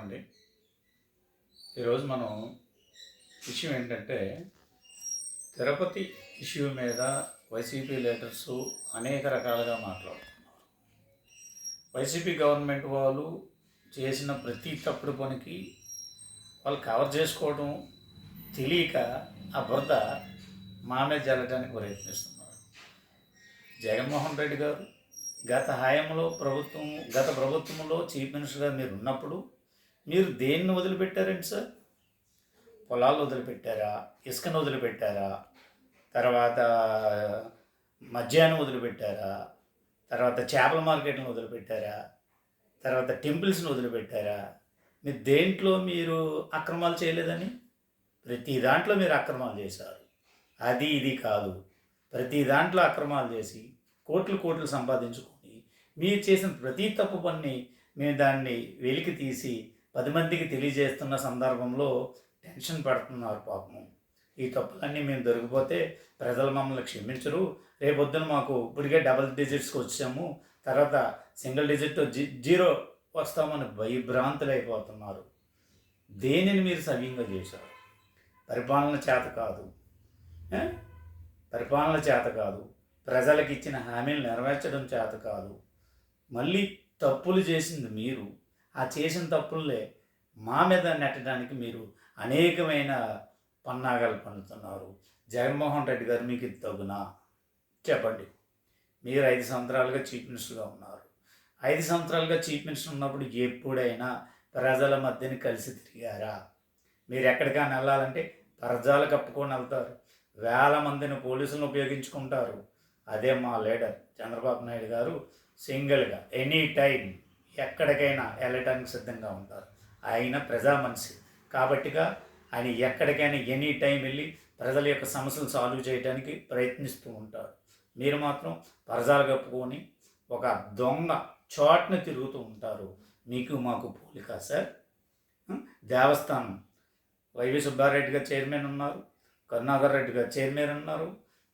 అండి. ఈరోజు మనం విషయం ఏంటంటే తిరుపతి ఇష్యూ మీద వైసీపీ లీడర్స్ అనేక రకాలుగా మాట్లాడుతున్నారు. వైసీపీ గవర్నమెంట్ వాళ్ళు చేసిన ప్రతి తప్పుడు పనికి వాళ్ళు కవర్ చేసుకోవడం తెలియక ఆ బురద మా మీద జల్లడానికి ప్రయత్నిస్తున్నారు. జగన్మోహన్ రెడ్డి గారు గత ప్రభుత్వంలో చీఫ్ మినిస్టర్గా మీరు ఉన్నప్పుడు మీరు దేన్ని వదిలిపెట్టారండి సార్? పొలాలు వదిలిపెట్టారా? ఇసుకను వదిలిపెట్టారా? తర్వాత మద్యాన్ని వదిలిపెట్టారా? తర్వాత చేపల మార్కెట్లను వదిలిపెట్టారా? తర్వాత టెంపుల్స్ని వదిలిపెట్టారా? మీరు దేంట్లో మీరు అక్రమాలు చేయలేదని? ప్రతి దాంట్లో మీరు అక్రమాలు చేశారు. అది ఇది కాదు, ప్రతి దాంట్లో అక్రమాలు చేసి కోట్లు సంపాదించుకొని మీరు చేసిన ప్రతి తప్పు పని మేము దాన్ని వెలికి తీసి 10 మందికి తెలియజేస్తున్న సందర్భంలో టెన్షన్ పడుతున్నారు పాపం. ఈ తప్పులన్నీ మేము దొరికిపోతే ప్రజలు మమ్మల్ని క్షమించరు, రేపొద్దున మాకు ఇప్పటికే డబుల్ డిజిట్స్కి వచ్చాము, తర్వాత సింగిల్ డిజిట్ జీరో వస్తామని భయభ్రాంతులు అయిపోతున్నారు. దేనిని మీరు సవ్యంగా చేశారు? పరిపాలన చేత కాదు, ప్రజలకు ఇచ్చిన హామీలు నెరవేర్చడం చేత కాదు, మళ్ళీ తప్పులు చేసింది మీరు. ఆ చేసిన తప్పులే మా మీద నెట్టడానికి మీరు అనేకమైన పన్నాగాలు పన్నుతున్నారు. జగన్మోహన్ రెడ్డి గారు మీకు ఇది తగునా? చెప్పండి. మీరు 5 సంవత్సరాలుగా చీఫ్ మినిస్టర్గా ఉన్నారు. 5 సంవత్సరాలుగా చీఫ్ మినిస్టర్ ఉన్నప్పుడు ఎప్పుడైనా ప్రజల మధ్యని కలిసి తిరిగారా? మీరు ఎక్కడికైనా వెళ్ళాలంటే పరదాలు కప్పుకొని వెళ్తారు, వేల మందిని పోలీసులను ఉపయోగించుకుంటారు. అదే మా లీడర్ చంద్రబాబు నాయుడు గారు సింగిల్గా ఎనీ టైం ఎక్కడికైనా వెళ్ళటానికి సిద్ధంగా ఉంటారు. ఆయన ప్రజా మనిషి కాబట్టిగా ఆయన ఎక్కడికైనా ఎనీ టైం వెళ్ళి ప్రజల యొక్క సమస్యలు సాల్వ్ చేయడానికి ప్రయత్నిస్తూ ఉంటారు. మీరు మాత్రం పరదాలు కప్పుకొని ఒక దొంగ చోట్ను తిరుగుతూ ఉంటారు. మీకు మాకు పోలిక సార్. దేవస్థానం వైవి సుబ్బారెడ్డి గారు చైర్మన్ ఉన్నారు, కరుణాకర్ రెడ్డి గారు చైర్మన్ ఉన్నారు.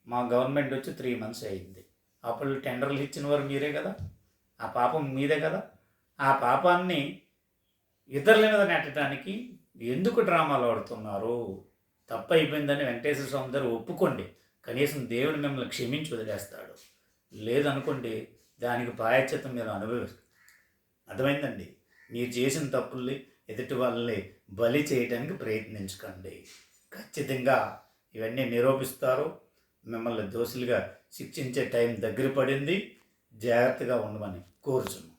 మా గవర్నమెంట్ వచ్చి 3 months అయింది. అప్పుడు టెండర్లు ఇచ్చిన వారు మీరే కదా, ఆ పాపం మీదే కదా. ఆ పాపాన్ని ఇతరుల మీద నెట్టడానికి ఎందుకు డ్రామాలు ఆడుతున్నారు? తప్పు అయిపోయిందని వెంకటేశ్వర స్వామి గారు ఒప్పుకోండి, కనీసం దేవుడు మిమ్మల్ని క్షమించి వదిలేస్తాడు. లేదనుకోండి దానికి ప్రాయశ్చిత్తం మీరు అనుభవిస్తారు. అర్థమైందండి? మీరు చేసిన తప్పుల్ని ఎదుటి వాళ్ళని బలి చేయడానికి ప్రయత్నించకండి. ఖచ్చితంగా ఇవన్నీ నిరూపిస్తారు. మిమ్మల్ని దోషులుగా శిక్షించే టైం దగ్గర పడింది. జాగ్రత్తగా ఉండమని కోరుచున్నాను.